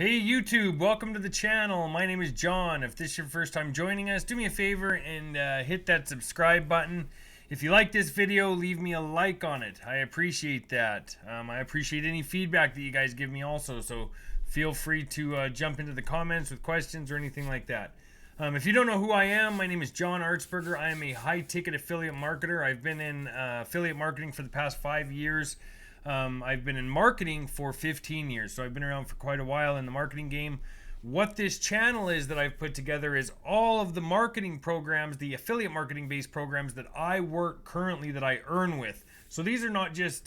Hey YouTube, welcome to the channel. My name is John. If this is your first time joining us, do me a favor and hit that subscribe button. If you like this video, leave me a like on it. I appreciate that. I appreciate any feedback that you guys give me also, so feel free to jump into the comments with questions or anything like that. If you don't know who I am, my name is John Artsberger. I am a high-ticket affiliate marketer. I've been in affiliate marketing for the past 5 years. I've been in marketing for 15 years, so I've been around for quite a while in the marketing game. What this channel is that I've put together is all of the marketing programs, the affiliate marketing based programs that I work currently that I earn with. So these are not just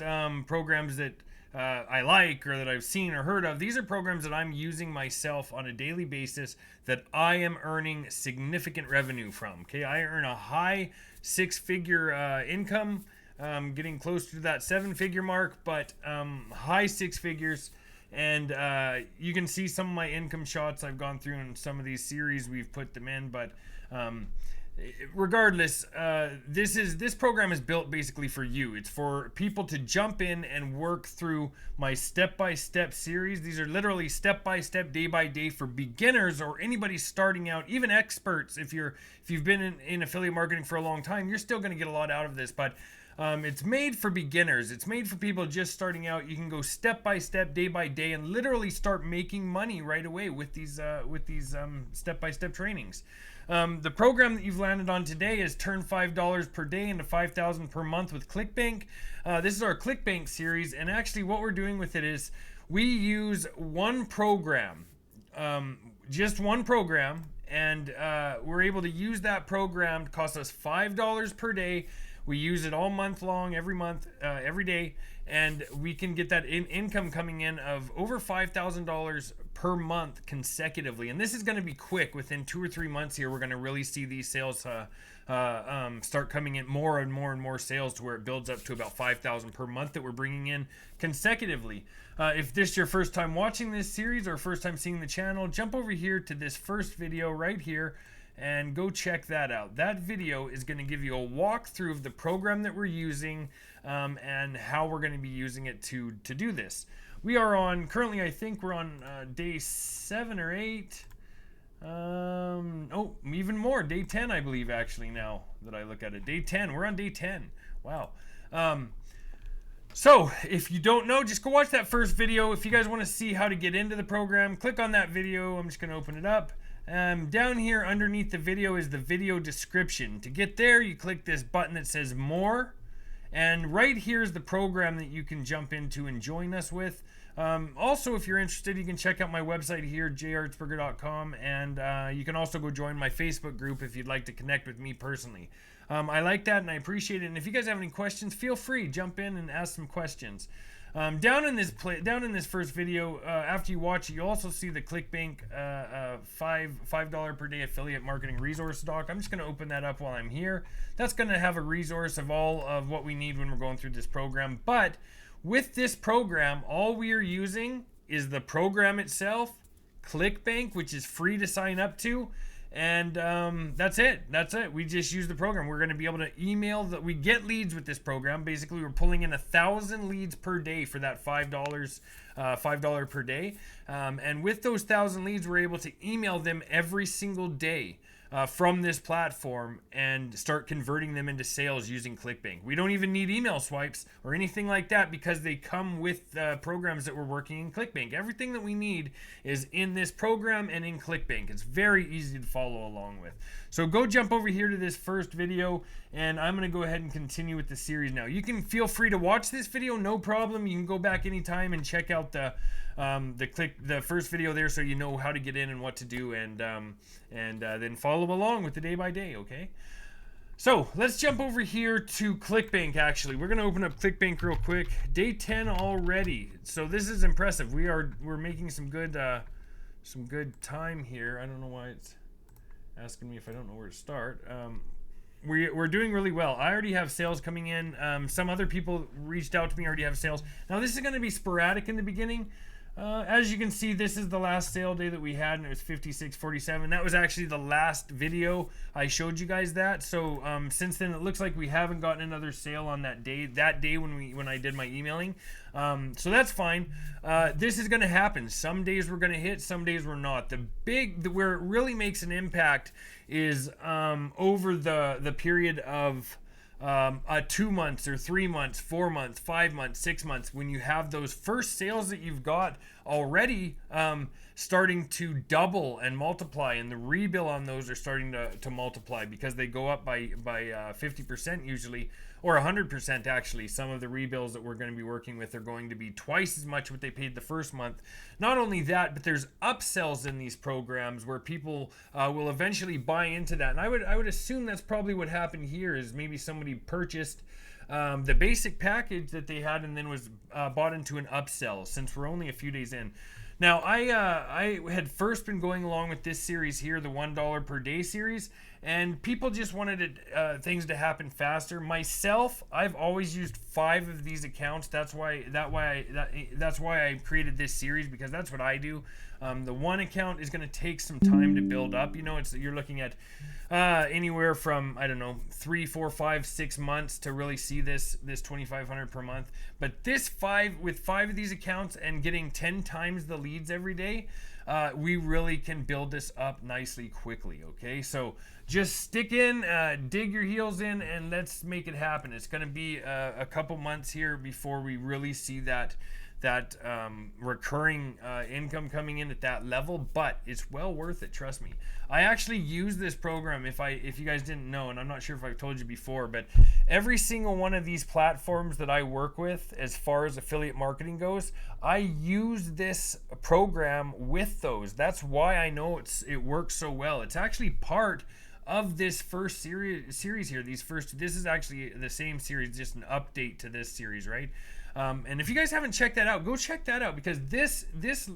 programs that I like or that I've seen or heard of. These are programs that I'm using myself on a daily basis that I am earning significant revenue from. Okay, I earn a high six-figure income. Getting close to that 7-figure mark, but high 6 figures. And you can see some of my income shots I've gone through in some of these series. We've put them in, but regardless, this program is built basically for you. It's for people to jump in and work through my step-by-step series. These are literally step-by-step, day-by-day for beginners or anybody starting out, even experts. If you've been in affiliate marketing for a long time, you're still going to get a lot out of this, but it's made for beginners. It's made for people just starting out. You can go step by step, day by day, and literally start making money right away with these step by step trainings. The program that you've landed on today is turn $5 per day into $5,000 per month with Clickbank. This is our Clickbank series, and actually, what we're doing with it is we use one program, just one program, and we're able to use that program to cost us $5 per day. We use it all month long, every month, every day, and we can get that income coming in of over $5,000 per month consecutively. And this is going to be quick. Within 2 or 3 months here, we're going to really see these sales start coming in, more and more and more sales, to where it builds up to about $5,000 per month that we're bringing in consecutively. If this is your first time watching this series or first time seeing the channel, jump over here to this first video right here and go check that out. That video is going to give you a walkthrough of the program that we're using and how we're going to be using it to do this. We are on, currently I think we're on day 7 or 8. Oh, even more, day 10 I believe actually, now that I look at it. Day 10, we're on day 10. Wow. So if you don't know, just go watch that first video. If you guys want to see how to get into the program, click on that video. I'm just going to open it up. Down here underneath the video is the video description. To get there, you click this button that says more, and right here is the program that you can jump into and join us with. Also, if you're interested, you can check out my website here, jartsberger.com, and you can also go join my Facebook group if you'd like to connect with me personally. I like that and I appreciate it, and if you guys have any questions, feel free, jump in and ask some questions. Down in this first video, after you watch it, you'll also see the Clickbank $5 per day affiliate marketing resource doc. I'm just going to open that up while I'm here. That's going to have a resource of all of what we need when we're going through this program. But with this program, all we are using is the program itself, Clickbank, which is free to sign up to. And that's it. We just use the program. We're going to be able to email we get leads with this program. Basically, we're pulling in 1,000 leads per day for that $5 per day. And with those 1,000 leads, we're able to email them every single day from this platform and start converting them into sales using Clickbank. We don't even need email swipes or anything like that because they come with programs that we're working in Clickbank. Everything that we need is in this program and in Clickbank. It's very easy to follow along with. So go jump over here to this first video, and I'm going to go ahead and continue with the series now. You can feel free to watch this video, no problem. You can go back anytime and check out the first video there, so you know how to get in and what to do, and then follow along with the day by day. Okay, so let's jump over here to Clickbank. Actually, we're gonna open up Clickbank real quick. Day 10 already, so this is impressive. We're making some good time here. I don't know why it's asking me if I don't know where to start. We're doing really well. I already have sales coming in. Some other people reached out to me, already have sales. Now this is going to be sporadic in the beginning. As you can see, this is the last sale day that we had, and it was 56.47. That was actually the last video I showed you guys that. So since then, it looks like we haven't gotten another sale on that day. That day when I did my emailing. So that's fine. This is going to happen. Some days we're going to hit, some days we're not. Where it really makes an impact is over the period of 2 months or 3 months, 4 months, 5 months, 6 months, when you have those first sales that you've got already starting to double and multiply, and the rebill on those are starting to multiply because they go up by 50% usually, or 100% actually. Some of the rebills that we're going to be working with are going to be twice as much what they paid the first month. Not only that, but there's upsells in these programs where people will eventually buy into that. And I would assume that's probably what happened here, is maybe somebody purchased the basic package that they had and then was bought into an upsell, since we're only a few days in. Now, I had first been going along with this series here, the $1 per day series, and people just wanted things to happen faster. Myself, I've always used 5 of these accounts. That's why I created this series, because that's what I do. The one account is going to take some time to build up. You know, you're looking at anywhere from, I don't know, 3, 4, 5, 6 months to really see this $2,500 per month. But with 5 of these accounts and getting 10 times the leads every day, we really can build this up nicely quickly. Okay, so just stick in, dig your heels in, and let's make it happen. It's going to be a couple months here before we really see that recurring income coming in at that level, but it's well worth it, trust me. I actually use this program, if you guys didn't know, and I'm not sure if I've told you before, but every single one of these platforms that I work with, as far as affiliate marketing goes, I use this program with those. That's why I know it works so well. It's actually part of this first series here. This is actually the same series, just an update to this series, right? And if you guys haven't checked that out, go check that out, because this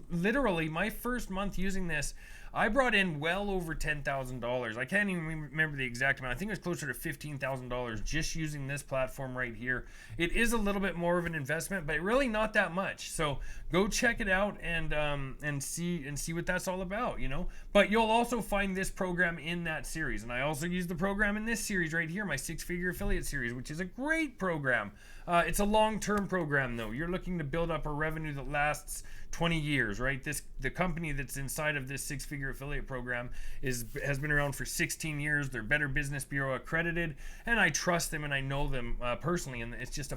literally, my first month using this, I brought in well over $10,000. I can't even remember the exact amount. I think it was closer to $15,000 just using this platform right here. It is a little bit more of an investment, but really not that much. So go check it out and see what that's all about, you know. But you'll also find this program in that series, and I also use the program in this series right here, my 6-figure affiliate series, which is a great program. It's a long-term program though. You're looking to build up a revenue that lasts 20 years, right? The company that's inside of this 6-figure affiliate program has been around for 16 years. They're Better Business Bureau accredited, and I trust them and I know them personally, and it's just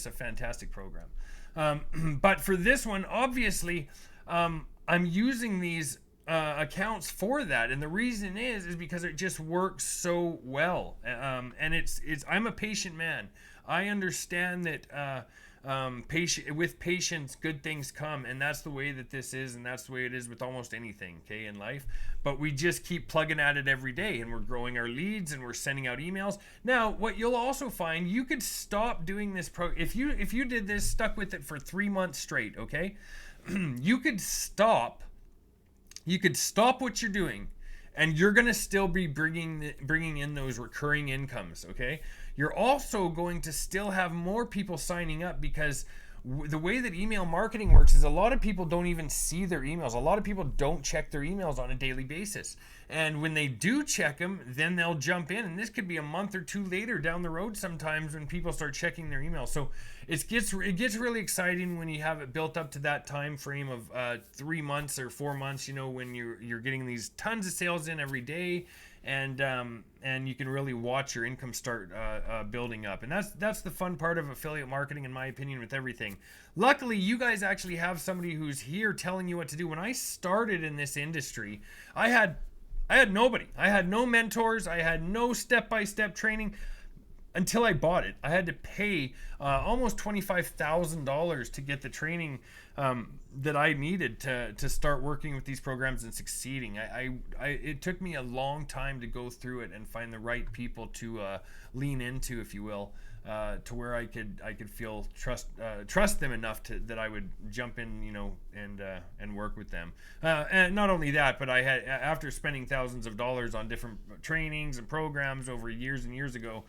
a fantastic program. But for this one, obviously, I'm using these accounts for that, and the reason is because it just works so well. And I'm a patient man. I understand that with patience, good things come, and that's the way that this is, and that's the way it is with almost anything, okay, in life. But we just keep plugging at it every day, and we're growing our leads, and we're sending out emails. Now, what you'll also find, you could stop doing this if you did this, stuck with it for 3 months straight, okay, you could stop what you're doing, and you're going to still be bringing in those recurring incomes, okay? You're also going to still have more people signing up, because the way that email marketing works is a lot of people don't even see their emails. A lot of people don't check their emails on a daily basis. And when they do check them, then they'll jump in. And this could be a month or 2 later down the road sometimes when people start checking their emails. So it gets really exciting when you have it built up to that time frame of 3 months or 4 months, you know, when you're getting these tons of sales in every day. And you can really watch your income start building up. And that's the fun part of affiliate marketing, in my opinion, with everything. Luckily, you guys actually have somebody who's here telling you what to do. When I started in this industry, I had nobody. I had no mentors. I had no step-by-step training until I bought it. I had to pay almost $25,000 to get the training that I needed to start working with these programs and succeeding. It took me a long time to go through it and find the right people to lean into, if you will, to where I could feel trust them enough that I would jump in, you know, and work with them. And not only that, but I had, after spending thousands of dollars on different trainings and programs over years and years ago,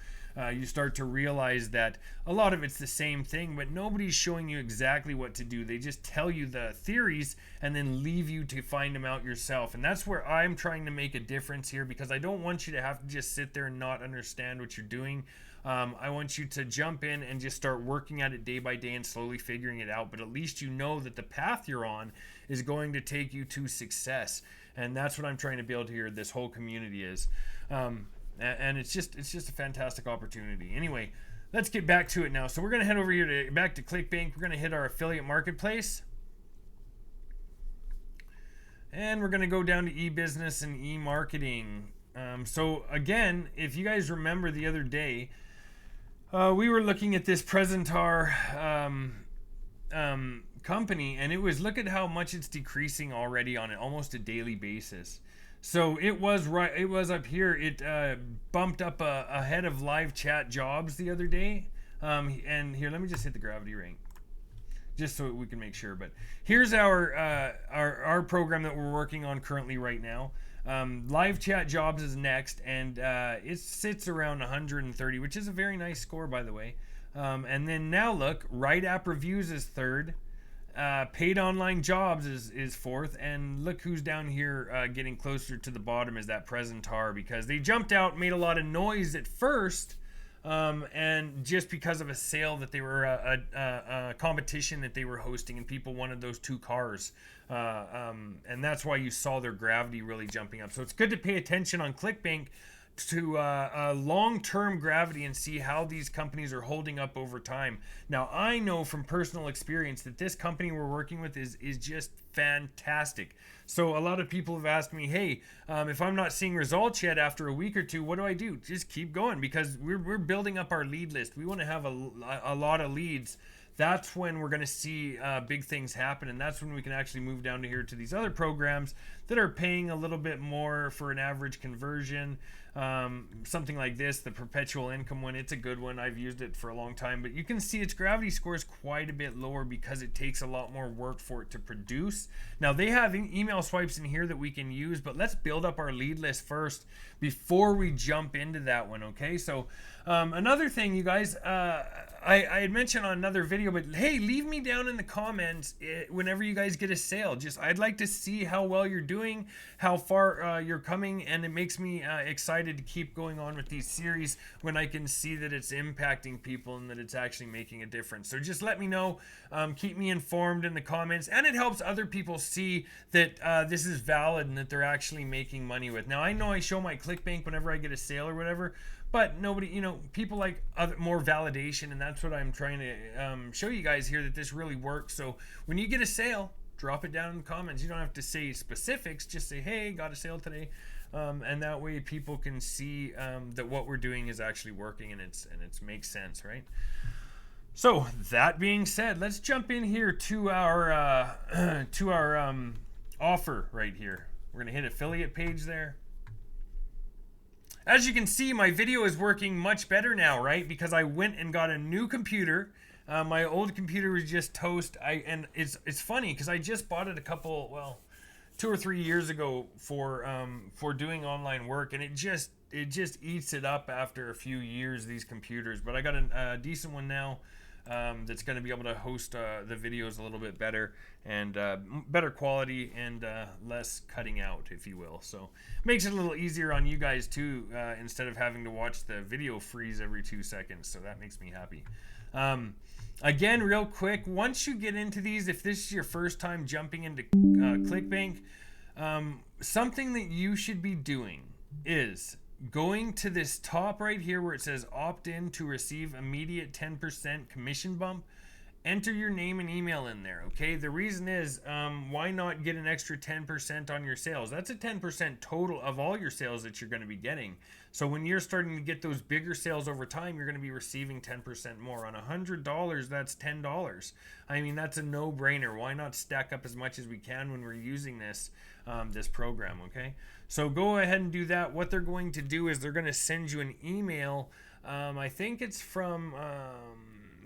you start to realize that a lot of it's the same thing, but nobody's showing you exactly what to do. They just tell you the theories and then leave you to find them out yourself. And that's where I'm trying to make a difference here, because I don't want you to have to just sit there and not understand what you're doing. I want you to jump in and just start working at it day by day and slowly figuring it out. But at least you know that the path you're on is going to take you to success. And that's what I'm trying to build here. This whole community is. And it's just a fantastic opportunity. Anyway, let's get back to it now. So we're going to head over here back to Clickbank. We're going to hit our affiliate marketplace. And we're going to go down to e-business and e-marketing. So again, if you guys remember the other day, we were looking at this Presentar company, and it was, look at how much it's decreasing already on almost a daily basis. So it was up here. It bumped up ahead of live chat jobs the other day. And here, let me just hit the gravity ring, just so we can make sure. But here's our program that we're working on currently right now. Live chat jobs is next, and it sits around 130, which is a very nice score, by the way. And then now look, Right App Reviews is third. Paid online jobs is fourth, and look who's down here getting closer to the bottom is that Presentar, because they jumped out, made a lot of noise at first, and just because of a sale that they were a competition that they were hosting, and people wanted those 2 cars, and that's why you saw their gravity really jumping up. So it's good to pay attention on Clickbank to long-term gravity and see how these companies are holding up over time. Now, I know from personal experience that this company we're working with is just fantastic. So a lot of people have asked me, hey, if I'm not seeing results yet after a week or two, what do I do? Just keep going, because we're building up our lead list. We want to have a lot of leads. That's when we're going to see big things happen, and that's when we can actually move down to here to these other programs that are paying a little bit more for an average conversion. Something like this, the perpetual income one, it's a good one. I've used it for a long time, but you can see its gravity score is quite a bit lower because it takes a lot more work for it to produce. Now, they have email swipes in here that we can use, but let's build up our lead list first before we jump into that one, okay? So another thing, you guys, I had mentioned on another video, but hey, leave me down in the comments whenever you guys get a sale. I'd like to see how well you're doing, how far you're coming, and it makes me excited to keep going on with these series when I can see that it's impacting people and that it's actually making a difference. So just let me know, keep me informed in the comments, and it helps other people see that this is valid and that they're actually making money with. Now, I know I show my Clickbank whenever I get a sale or whatever, but nobody, people like more validation, and that's what I'm trying to show you guys here, that this really works. So when you get a sale, drop it down in the comments. You don't have to say specifics, just say, hey, got a sale today. And that way people can see that what we're doing is actually working, and it makes sense, right? So that being said, let's jump in here to our offer right here. We're gonna hit affiliate page there. As you can see, my video is working much better now, right? Because I went and got a new computer. My old computer was just toast. And it's funny because I just bought it 2 or 3 years ago for doing online work, and it just eats it up after a few years, these computers. But I got a decent one now that's going to be able to host the videos a little bit better, and better quality, and less cutting out, if you will. So makes it a little easier on you guys too, instead of having to watch the video freeze every 2 seconds. So that makes me happy. Again, real quick, once you get into these, if this is your first time jumping into Clickbank, something that you should be doing is going to this top right here where it says opt in to receive immediate 10% commission bump. Enter your name and email in there, okay? The reason is, why not get an extra 10% on your sales? That's a 10% total of all your sales that you're going to be getting. So when you're starting to get those bigger sales over time, you're going to be receiving 10% more. On $100, that's $10. I mean, that's a no-brainer. Why not stack up as much as we can when we're using this program, okay? So go ahead and do that. What they're going to do is they're going to send you an email. I think it's from...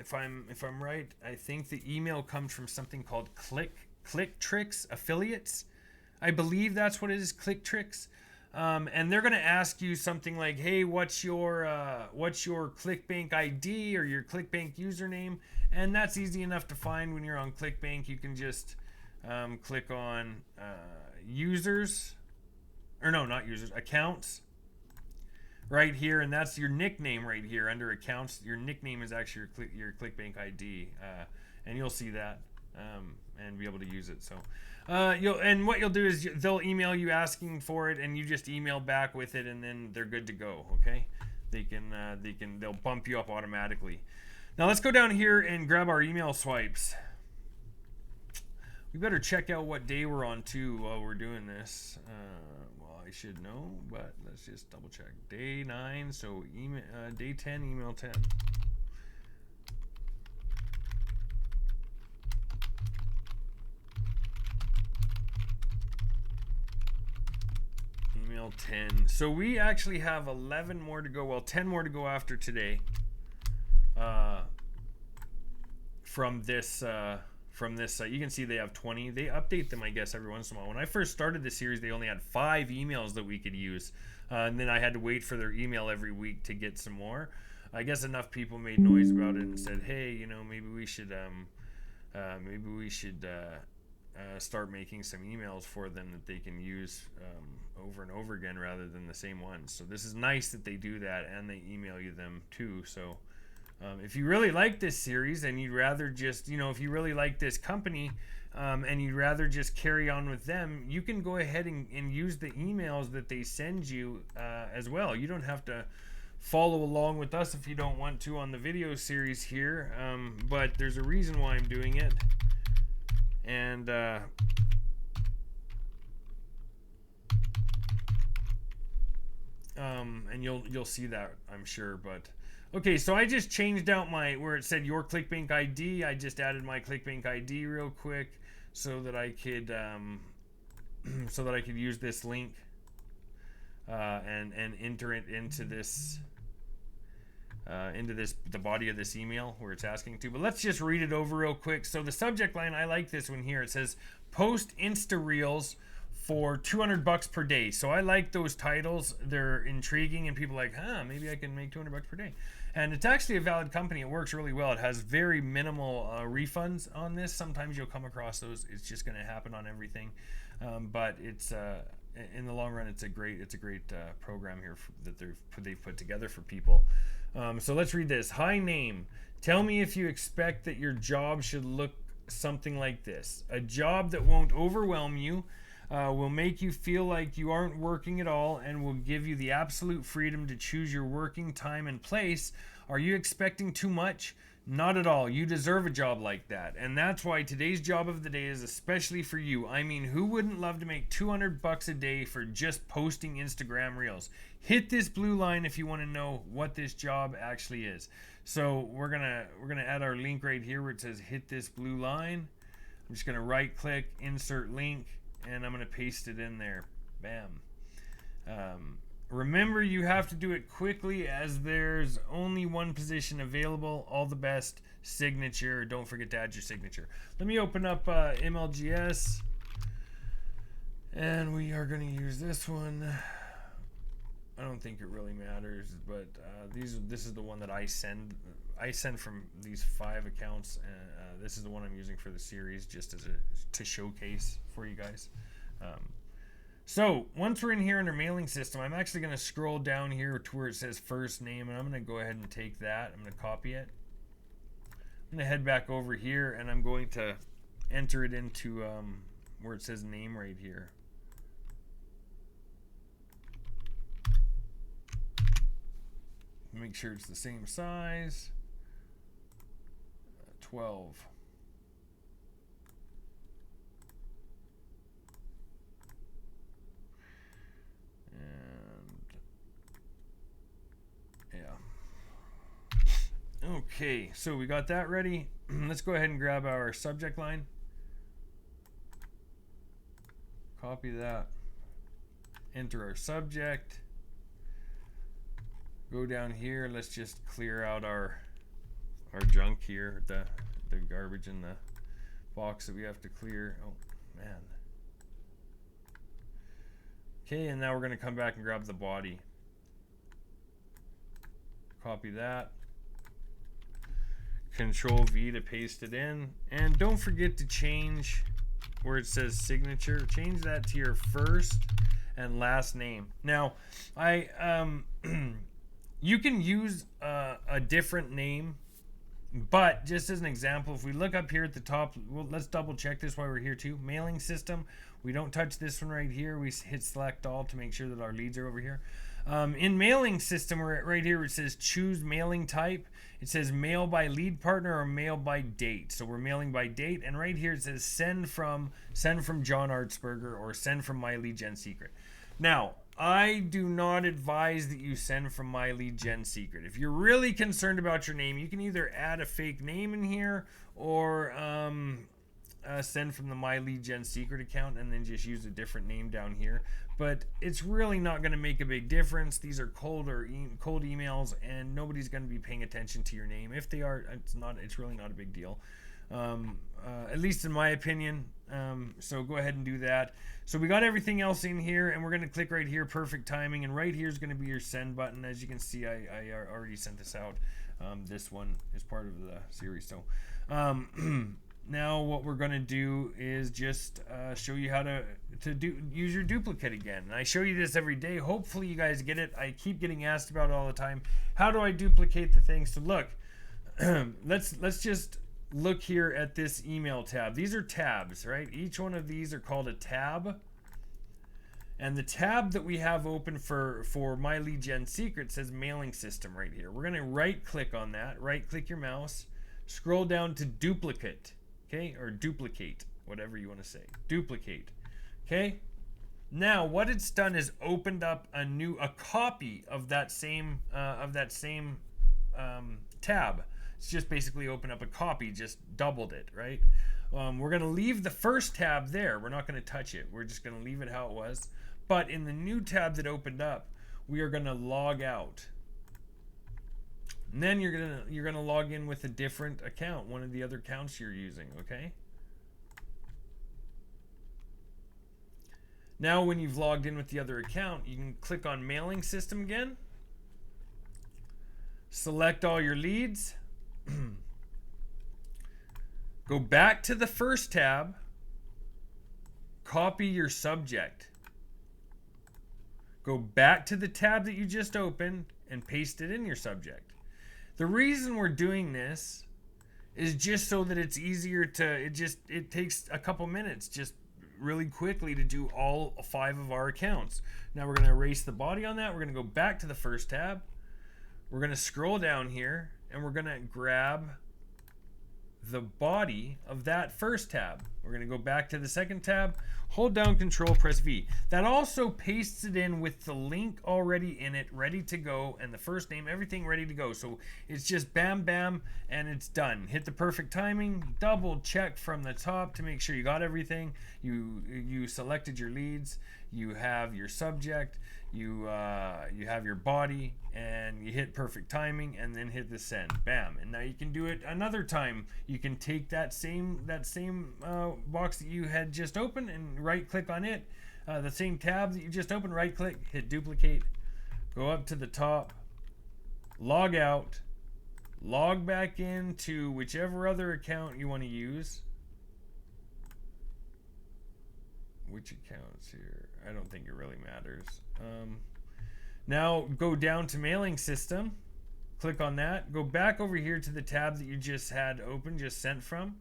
If I'm right, I think the email comes from something called Clicktricks Affiliates. I believe that's what it is, Clicktricks. and they're going to ask you something like, hey, what's your Clickbank ID or your Clickbank username? And that's easy enough to find when you're on Clickbank. You can just click on users, or no, not users, accounts right here, and that's your nickname right here under accounts. Your nickname is actually your Clickbank ID, and you'll see that and be able to use it. So what you'll do is they'll email you asking for it, and you just email back with it, and then they're good to go. Okay, they'll bump you up automatically. Now let's go down here and grab our email swipes. We better check out what day we're on too while we're doing this. Well, I should know, but let's just double check. Day 9, so email, day 10, email 10. Email 10. So we actually have 11 more to go. Well, 10 more to go after today. From this, you can see they have 20. They update them, I guess, every once in a while. When I first started the series, they only had 5 emails that we could use, and then I had to wait for their email every week to get some more. I guess enough people made noise about it and said, hey, you know, maybe we should start making some emails for them that they can use over and over again rather than the same ones. So this is nice that they do that, and they email you them too. So if you really like this series and you'd rather just, if you really like this company and you'd rather just carry on with them, you can go ahead and use the emails that they send you as well. You don't have to follow along with us if you don't want to on the video series here, but there's a reason why I'm doing it. And you'll see that, I'm sure. But okay, so I just changed out where it said your Clickbank ID. I just added my Clickbank ID real quick so that I could use this link and enter it into this the body of this email where it's asking to. But let's just read it over real quick. So the subject line, I like this one here. It says post Insta Reels for $200 per day. So I like those titles. They're intriguing, and people are like, maybe I can make $200 per day. And it's actually a valid company. It works really well. It has very minimal refunds on this. Sometimes you'll come across those. It's just going to happen on everything, but it's in the long run, it's a great program here that they've put together for people. So let's read this. Hi, name. Tell me if you expect that your job should look something like this. A job that won't overwhelm you, will make you feel like you aren't working at all, and will give you the absolute freedom to choose your working time and place. Are you expecting too much? Not at all. You deserve a job like that. And that's why today's job of the day is especially for you. I mean, who wouldn't love to make $200 a day for just posting Instagram Reels? Hit this blue line if you want to know what this job actually is. So we're gonna add our link right here where it says hit this blue line. I'm just gonna right click, insert link, and I'm gonna paste it in there. Bam. Remember, you have to do it quickly as there's only one position available. All the best. Signature. Don't forget to add your signature. Let me open up MLGS, and we are going to use this one. I don't think it really matters, but this is the one that I send. I send from these 5 accounts, and this is the one I'm using for the series, just to showcase for you guys. So once we're in here under mailing system, I'm actually going to scroll down here to where it says first name, and I'm going to go ahead and take that. I'm going to copy it. I'm going to head back over here, and I'm going to enter it into where it says name right here. Make sure it's the same size. 12. Okay, so we got that ready. Let's go ahead and grab our subject line. Copy that. Enter our subject. Go down here. Let's just clear out our junk here, the garbage in the box that we have to clear. Oh man. Okay, and now we're going to come back and grab the body. Copy that. Control V to paste it in. And don't forget to change where it says signature. Change that to your first and last name. Now, you can use a different name, but just as an example, if we look up here at the top, well, let's double check this while we're here too. Mailing system. We don't touch this one right here. We hit select all to make sure that our leads are over here. In mailing system, we're right here. It says choose mailing type. It says mail by lead partner or mail by date. So we're mailing by date, and right here it says send from John Artsberger or send from My Lead Gen Secret. Now, I do not advise that you send from My Lead Gen Secret. If you're really concerned about your name, you can either add a fake name in here or send from the My Lead Gen Secret account and then just use a different name down here. But it's really not going to make a big difference. These are cold emails, and nobody's going to be paying attention to your name. If they are, it's really not a big deal. At least in my opinion. So go ahead and do that. So we got everything else in here, and we're going to click right here, perfect timing, and right here is going to be your send button. As you can see, I already sent this out. This one is part of the series. So now what we're going to do is just show you how to use your duplicate again. And I show you this every day. Hopefully you guys get it. I keep getting asked about it all the time. How do I duplicate the thing? So look, let's just look here at this email tab. These are tabs, right? Each one of these are called a tab. And the tab that we have open for My Lead Gen Secret says mailing system right here. We're going to right click on that. Right click your mouse. Scroll down to duplicate. Okay? Or duplicate. Whatever you want to say. Duplicate. Okay? Now what it's done is opened up a copy of that same tab. It's just basically opened up a copy, just doubled it, right? We're going to leave the first tab there. We're not going to touch it. We're just going to leave it how it was. But in the new tab that opened up, we are going to log out. And then you're going to log in with a different account, one of the other accounts you're using, okay? Now when you've logged in with the other account, you can click on mailing system again. Select all your leads. Go back to the first tab, copy your subject, go back to the tab that you just opened and paste it in your subject. The reason we're doing this is just so that it's easier to, it takes a couple minutes just really quickly to do all 5 of our accounts. Now we're going to erase the body on that. We're going to go back to the first tab. We're going to scroll down here and we're going to grab the body of that first tab. We're going to go back to the second tab, hold down Control, press V. That also pastes it in with the link already in it, ready to go, and the first name, everything ready to go. So it's just bam, bam, and it's done. Hit the perfect timing, double check from the top to make sure you got everything. You selected your leads, you have your subject, you have your body, and you hit perfect timing and then hit the send. Bam. And now you can do it another time. You can take that same box that you had just opened and right click on it, the same tab that you just opened, right click, hit duplicate, go up to the top, log out, log back into whichever other account you want to use. Which accounts here? I don't think it really matters. Now go down to mailing system, click on that, go back over here to the tab that you just had open, just sent from,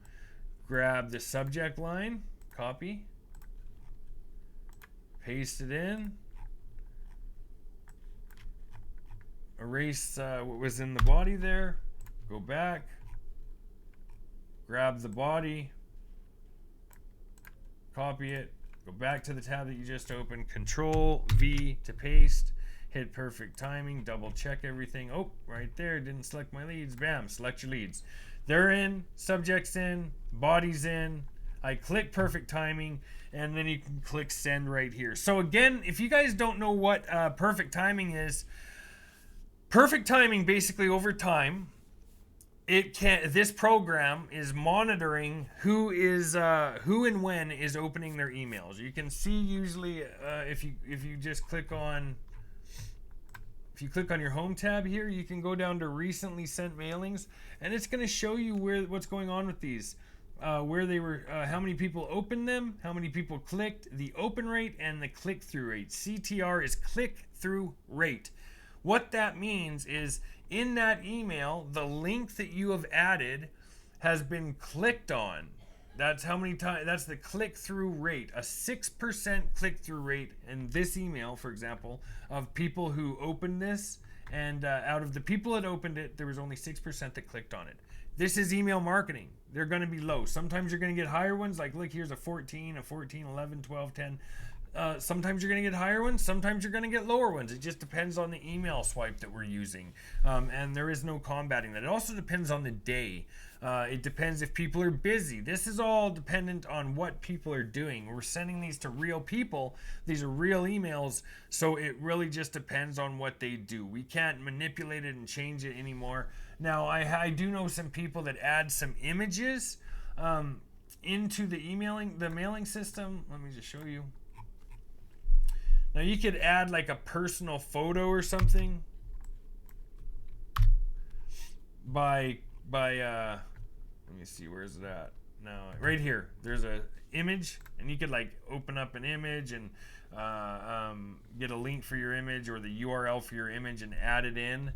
grab the subject line, copy, paste it in, erase what was in the body there, go back, grab the body, copy it, go back to the tab that you just opened, Control V to paste, hit perfect timing, double check everything. Oh, right there, didn't select my leads. Bam, select your leads. They're in, subject's in, body's in. I click perfect timing, and then you can click send right here. So again, if you guys don't know what perfect timing is, perfect timing basically over time this program is monitoring who and when is opening their emails. You can see usually if you just click on your home tab here, you can go down to recently sent mailings, and it's going to show you what's going on with these, where they were, how many people opened them, how many people clicked, the open rate, and the click-through rate. CTR is click-through rate. What that means is in that email, the link that you have added has been clicked on. That's how many times. That's the click-through rate. A 6% click-through rate in this email, for example, of people who opened this, and out of the people that opened it, there was only 6% that clicked on it. This is email marketing. They're going to be low. Sometimes you're going to get higher ones. Like, look, here's a 14, 11, 12, 10. Sometimes you're going to get higher ones. Sometimes you're going to get lower ones. It just depends on the email swipe that we're using. And there is no combating that. It also depends on the day. It depends if people are busy. This is all dependent on what people are doing. We're sending these to real people. These are real emails. So it really just depends on what they do. We can't manipulate it and change it anymore. Now, I do know some people that add some images into the mailing system. Let me just show you. Now you could add like a personal photo or something by let me see, where's it at? Now right here, there's a image, and you could like open up an image and get a link for your image or the URL for your image and add it in.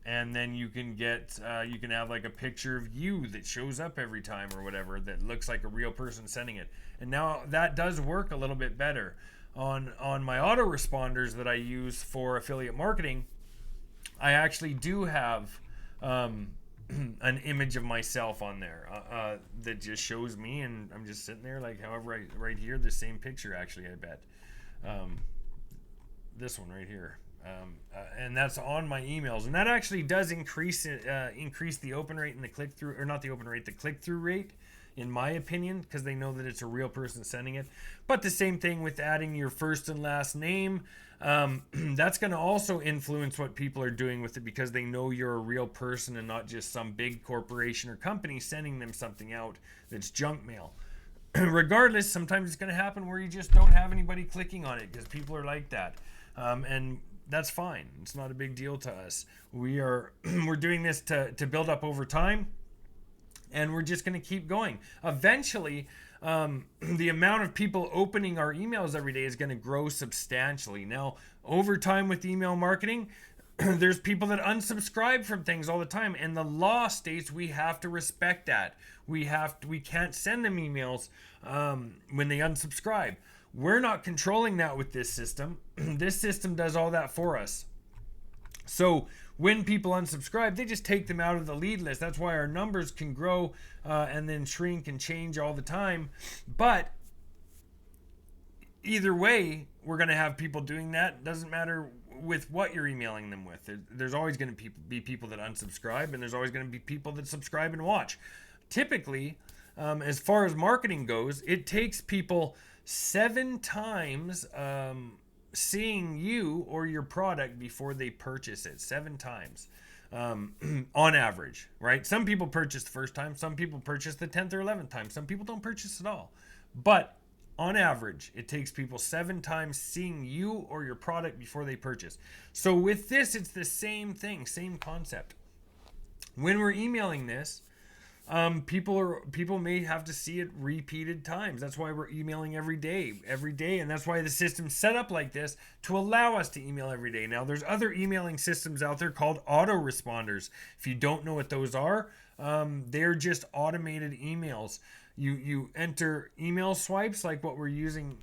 And then you can get, you can have like a picture of you that shows up every time or whatever that looks like a real person sending it. And now that does work a little bit better. On my autoresponders that I use for affiliate marketing, I actually do have an image of myself on there that just shows me, and I'm just sitting there like, however, right here, the same picture actually, I bet. This one right here. And that's on my emails, and that actually does increase the open rate and the click-through, or not the open rate, the click-through rate, in my opinion, because they know that it's a real person sending it. But the same thing with adding your first and last name, that's going to also influence what people are doing with it, because they know you're a real person and not just some big corporation or company sending them something out that's junk mail. Regardless, sometimes it's going to happen where you just don't have anybody clicking on it because people are like that, and that's fine. It's not a big deal to us. We're doing this to build up over time, and we're just going to keep going. Eventually, the amount of people opening our emails every day is going to grow substantially. Now, over time with email marketing, there's people that unsubscribe from things all the time, and the law states we have to respect that. We can't send them emails when they unsubscribe. We're not controlling that with this system. This system does all that for us. So when people unsubscribe, they just take them out of the lead list. That's why our numbers can grow and then shrink and change all the time. But either way, we're going to have people doing that. Doesn't matter with what you're emailing them with. There's always going to be people that unsubscribe, and there's always going to be people that subscribe and watch. Typically, as far as marketing goes, it takes people 7 times seeing you or your product before they purchase it. 7 times on average, right? Some people purchase the first time, some people purchase the 10th or 11th time, some people don't purchase at all. But on average, it takes people 7 times seeing you or your product before they purchase. So with this, it's the same thing, same concept. When we're emailing this, people may have to see it repeated times. That's why we're emailing every day, and that's why the system's set up like this to allow us to email every day. Now, there's other emailing systems out there called autoresponders. If you don't know what those are, they're just automated emails. You enter email swipes like what we're using,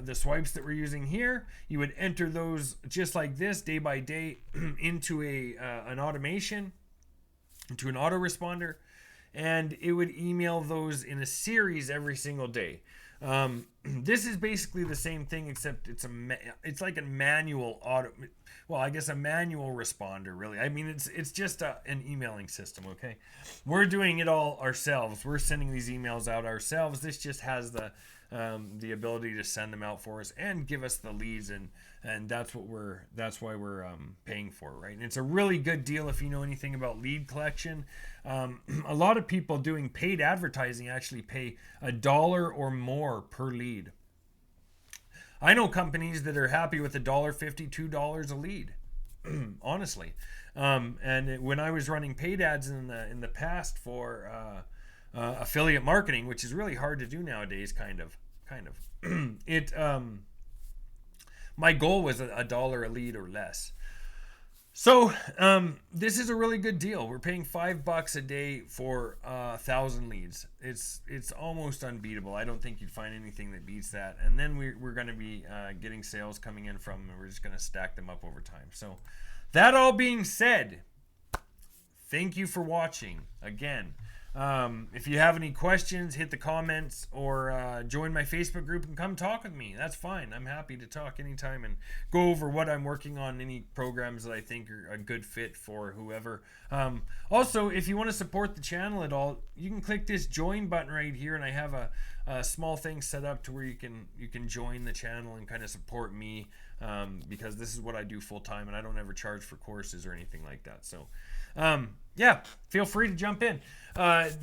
the swipes that we're using here. You would enter those just like this, day by day, into an automation, into an autoresponder. And it would email those in a series every single day. This is basically the same thing, except it's like a manual a manual responder, really. I mean, it's just an emailing system, okay? We're doing it all ourselves. We're sending these emails out ourselves. This just has the ability to send them out for us and give us the leads, and that's why we're paying for it, right? And it's a really good deal if you know anything about lead collection. A lot of people doing paid advertising actually pay $1 or more per lead. I know companies that are happy with $1.50, $2 a lead. Honestly, and when I was running paid ads in the past for affiliate marketing, which is really hard to do nowadays, kind of, it my goal was $1 a lead or less. So this is a really good deal. We're paying $5 a day for 1,000 leads. It's almost unbeatable. I don't think you'd find anything that beats that. And then we're going to be getting sales coming in from, and we're just going to stack them up over time. So that all being said, thank you for watching again. If you have any questions, hit the comments or join my Facebook group and come talk with me. That's fine. I'm happy to talk anytime and go over what I'm working on, any programs that I think are a good fit for whoever. Also, if you want to support the channel at all, you can click this join button right here, and I have a small thing set up to where you can join the channel and kind of support me, because this is what I do full time, and I don't ever charge for courses or anything like that. So yeah, feel free to jump in.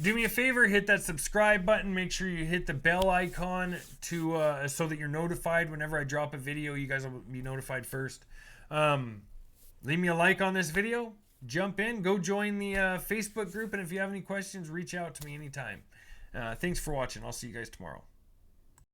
Do me a favor, hit that subscribe button. Make sure you hit the bell icon to so that you're notified whenever I drop a video. You guys will be notified first. Leave me a like on this video. Jump in, go join the Facebook group, and if you have any questions, reach out to me anytime. Thanks for watching. I'll see you guys tomorrow.